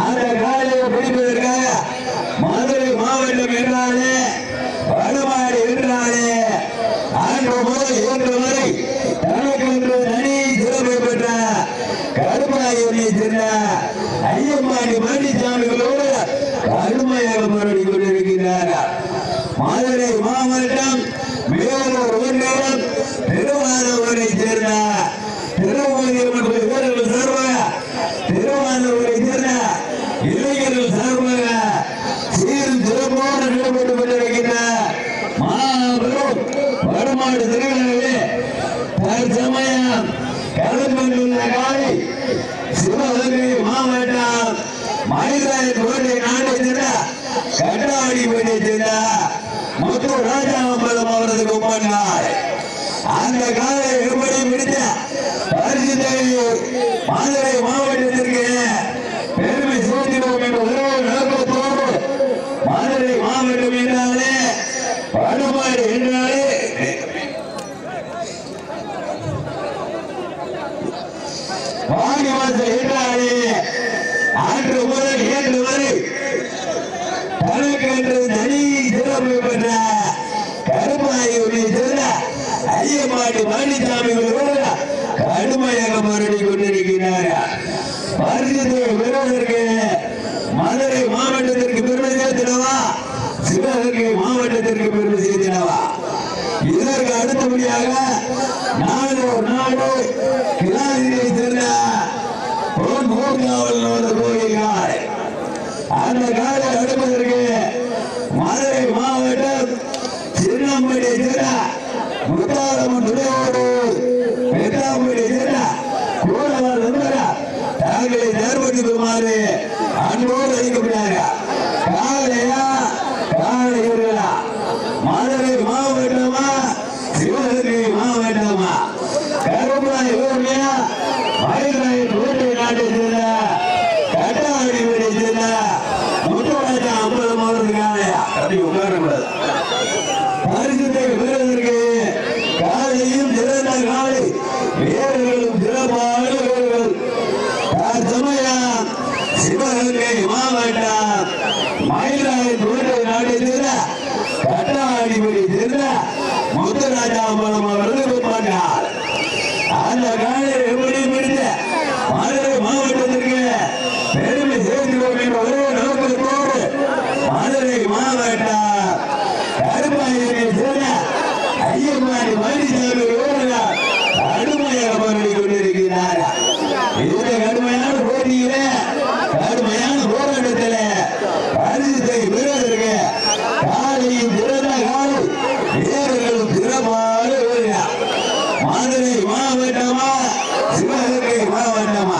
அந்த காலையை பிடிப்பதற்காக மதுரை மாவட்டம் என்றாலே வடமாடு என்றாலே அன்று முதல் இன்று வரை தனக்கென்று தனி சிறப்பு பெற்ற கருமாயூரை சேர்ந்த ஐயம்மாடி பழனிசாமிகளோடு கடுமையாக போராடி கொண்டிருக்கிறார். மதுரை மாவட்டம் மேலூர் ஒன்றியம் திருவாரூரை சேர்ந்த திருமதி வீரர்கள் சார்பாக திருவாரூரை சேர்ந்த இளைஞர்கள் சார்பாக சீரும் சிறப்போடு நடைபெற்று கொண்டிருக்கின்ற மாபெரும் வடமாடு திருவிழாவிலே தற்சமயம் கலந்துள்ள காலை சிவகங்கை மாவட்டம் மயிலாடுதுறை கோட்டை நாட்டை சேர்ந்த கட்டாடிப்பட்டை சேர்ந்த முத்து ராஜாம்பலம் அவரது கும்பனார் அந்த காலை எப்படி பிடித்த பரிசுத்தை மதுரை மாவட்டத்திற்கு பெருமை சேர்த்தினோம் என்ற ஒரே நோக்கத்தோடு மதுரை மாவட்டம் என்றாலே வடமாடு என்றாலே வாணிவாசல் என்றாலே அன்று முதல் இன்று வரை தனக்கென்று தனி சிறப்பு பெற்ற கருமாயூரை சேர்ந்த ஐயம்மாடி பழனிசாமிகளோடு கடுமையாக போராடி கொண்டிருக்கிறார். பரிசுத்தை பெறுவதற்கு மதுரை மாவட்டத்திற்கு பெருமை சேர்த்தினவா, சிவகங்கை மாவட்டத்திற்கு பெருமை சேர்த்தினவா? இதற்கு அடுத்தபடியாக நாளூர் நாடு கிளாதியை சேர்ந்த கோயில்கார் அந்த காலை அடுப்பதற்கு மதுரை மாவட்டம் சின்னம்படி சேர்ந்த முத்தாரம்மன் துணையோடு பெத்தாம்படி சேர்ந்த கூடவர் தங்களை ஏற்படுத்துமாறு அன்போடு அளிக்கப்படுகிறார். காலையா காலையா மதுரை மாவட்டமா சிவகங்கை மாவட்டமா கருமாய் ஊர்லையா மயிலாடுதுறை கோட்டை நாட்டை சேர்ந்த கட்டாடிப்பட்டை சேர்ந்த முத்துராஜா அம்பலம் அவர்களுக்கான அப்படி உட்காரக்கூடாது. பரிசுத்தை பெறுவதற்கு காலையும் சிறந்த காலை வீரர்களும் சிறப்பான வீரர்கள் தற்சமயம் சிவகங்கை மாவட்டம் மயிலாடுதுறை கோட்டை நாட்டை சேர்ந்த கட்டாடிப்பட்டை சேர்ந்த முத்துராஜா அம்பலம் அவர்கள் உட்கார்ந்தார். அந்த காலை எப்படி பிடித்த மதுரை மாவட்டத்திற்கு பெருமை சேர்க்கிறோம் என்ற ஒரே நோக்கத்தோடு மதுரை மாவட்டம் கருமாயூரை சேர்ந்த ஐயம்மாடி பழனிசாமிகளோடு கடுமையாக போராடி கொண்டிருக்கிறார். இந்த கடுமையான போட்டியில கடுமையான போராட்டத்தில் பரிசுத்தை பெறுவதற்கு காலையும் சிறந்த காலை வீரர்களும் சிறப்பாக மதுரை மாவட்டமா சிவகங்கை மாவட்டமா